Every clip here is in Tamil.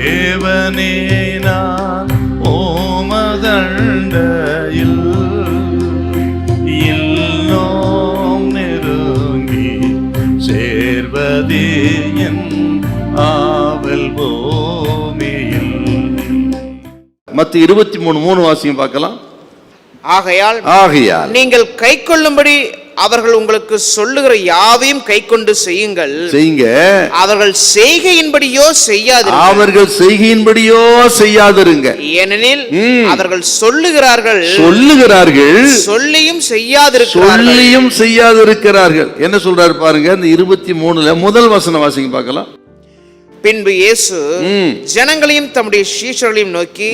தேவனே நான் ஓமதண்டையில் இன்னும் நெருங்கி சேர்வதே என் ஆவல் பூமியில். மத்திய 23:3 வாசியம் பார்க்கலாம். ஆகையால் நீங்கள் கை கொள்ளும்படி அவர்கள் உங்களுக்கு சொல்லுகிற யாவையும் கை கொண்டு செய்யுங்கள். அவர்கள் செய்கையின்படியோ செய்யாதிருங்க. ஏனெனில் அவர்கள் சொல்லுகிறார்கள் சொல்லியும் செய்யாதிருக்கிறார்கள். என்ன சொல்றாரு பாருங்க. இந்த 23 முதல் வசனம் வாசிங்க பார்க்கலாம். பின்பு இயேசு ஜனங்களையும் தம்முடைய சீஷர்களையும் நோக்கி,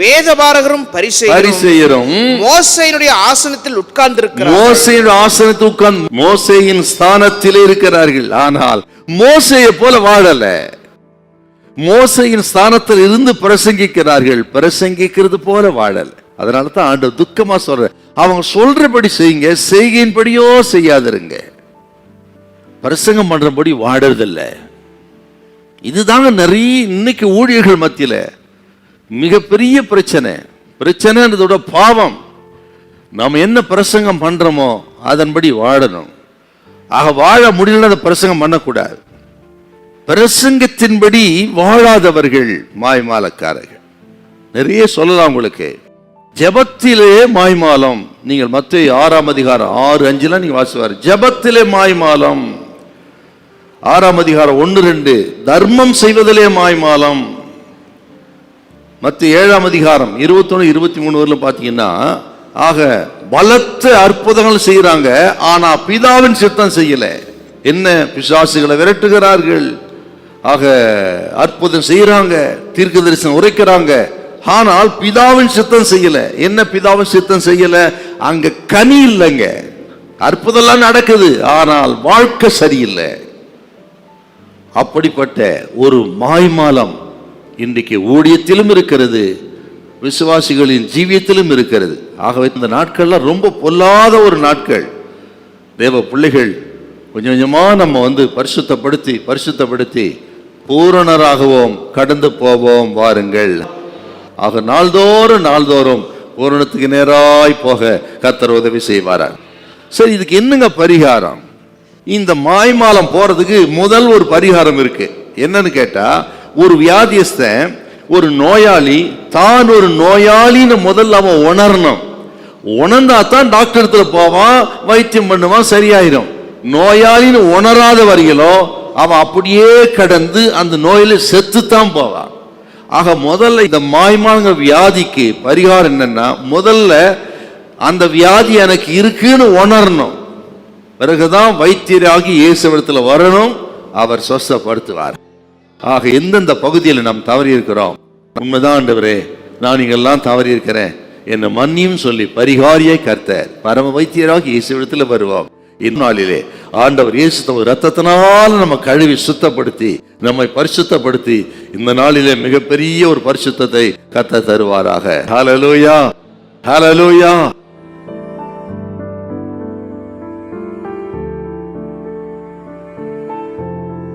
வேதபாரகரும் பரிசேயரும் மோசேயினுடைய ஆசனத்தில் உட்கார்ந்திருக்கிறார்கள். மோசேயின் ஸ்தானத்திலே இருக்கிறார்கள். ஆனால் மோசேயை போல வாழல. மோசேயின் ஸ்தானத்தில் இருந்து பிரசங்கிக்கிறது போல வாழல. அதனால தான் ஆண்டவர் துக்கமா சொல்ற, அவங்க சொல்றபடி செய்யுங்க, செய்கையின்படியோ செய்யாதிருங்க. பிரசங்கம் பண்றபடி வாழறதில்லை. இதுதாங்க நிறைய இன்னைக்கு ஊழியர்கள் மத்தியில மிகப்பெரிய பிரச்சனைன்றதோட பாவம். நாம் என்ன பிரசங்கம் பண்றோமோ அதன்படி வாழணும். ஆக வாழ முடியல அந்த பிரசங்கம் பண்ணக்கூடாது. பிரசங்கத்தின்படி வாழாதவர்கள் மாய்மாலக்காரர்கள். நிறைய சொல்லலாம் உங்களுக்கு. ஜெபத்திலே மாய்மாலம். நீங்கள் மத்தேயு 6:6-5 நீங்க வாசிவார். ஜெபத்திலே மாய்மாலம். 6:1-2 தர்மம் செய்வதிலே மாய்மாலம். மத்திய 7:21-23 வரலும் பாத்தீங்கன்னா, ஆக பலத்த அற்புதங்கள் செய்யறாங்க, ஆனா பிதாவின் சித்தம் செய்யல. என்ன, பிசாசுகளை விரட்டுகிறார்கள், ஆக அற்புதம் செய்யறாங்க, தீர்க்க தரிசனம் உரைக்கிறாங்க, ஆனால் பிதாவின் சித்தம் செய்யல. என்ன பிதாவின் சித்தம் செய்யல? அங்க கனி இல்லைங்க. அற்புதம் நடக்குது, ஆனால் வாழ்க்கை சரியில்லை. அப்படிப்பட்ட ஒரு மாய்மாலம் இன்றைக்கு ஊழியத்திலும் இருக்கிறது, விசுவாசிகளின் ஜீவியத்திலும் இருக்கிறது. ஆகவே இந்த நாட்கள்லாம் ரொம்ப பொல்லாத ஒரு நாட்கள். தேவ பிள்ளைகள் கொஞ்சம் கொஞ்சமா நம்ம பரிசுத்தப்படுத்தி பூரணராகவும் கடந்து போவோம் வாருங்கள். ஆக நாள்தோறும் பூரணத்துக்கு நேராய் போக கர்த்தர் உதவி செய்வாரார். சரி, இதுக்கு என்னங்க பரிகாரம்? இந்த மாய்மாலம் போறதுக்கு முதல் ஒரு பரிகாரம் இருக்கு. என்னன்னு கேட்டா, ஒரு வியாதியஸ்தன், ஒரு நோயாளி தான் ஒரு நோயாளின்னு முதல்ல அவன் உணரணும். உணர்ந்தா தான் டாக்டர் இடத்துல போவான், வைத்தியம் பண்ணுவான், சரியாயிரும். நோயாளின்னு உணராத வரையிலும் அவன் அப்படியே கடந்து அந்த நோயில செத்துத்தான் போவான். ஆக முதல்ல இந்த மாய்மாலங்கிற வியாதிக்கு பரிகாரம் என்னன்னா, முதல்ல அந்த வியாதி எனக்கு இருக்குன்னு உணரணும். பிறகுதான் வைத்தியராகி இயேசுவிடத்தில் வரணும், அவர் சொஸ்தப்படுத்துவார். ஆக எந்தெந்த பகுதியில் நாம் தவறி இருக்கிறோம், உண்மைதான் ஆண்டவரே, நான் நீங்கெல்லாம் தவறி இருக்கிறேன், என்ன மன்னியும் சொல்லி பரிகாரியை கர்த்தர் பரம வைத்தியராகி இயேசுவிடத்தில் வருவோம். இந்நாளிலே ஆண்டவர் இயேசு தமது இரத்தத்தினால் நம்ம கழுவி சுத்தப்படுத்தி நம்மை பரிசுத்தப்படுத்தி இந்த நாளிலே மிகப்பெரிய ஒரு பரிசுத்தத்தை கர்த்தர் தருவாராக. ஹல்லேலூயா, ஹல்லேலூயா.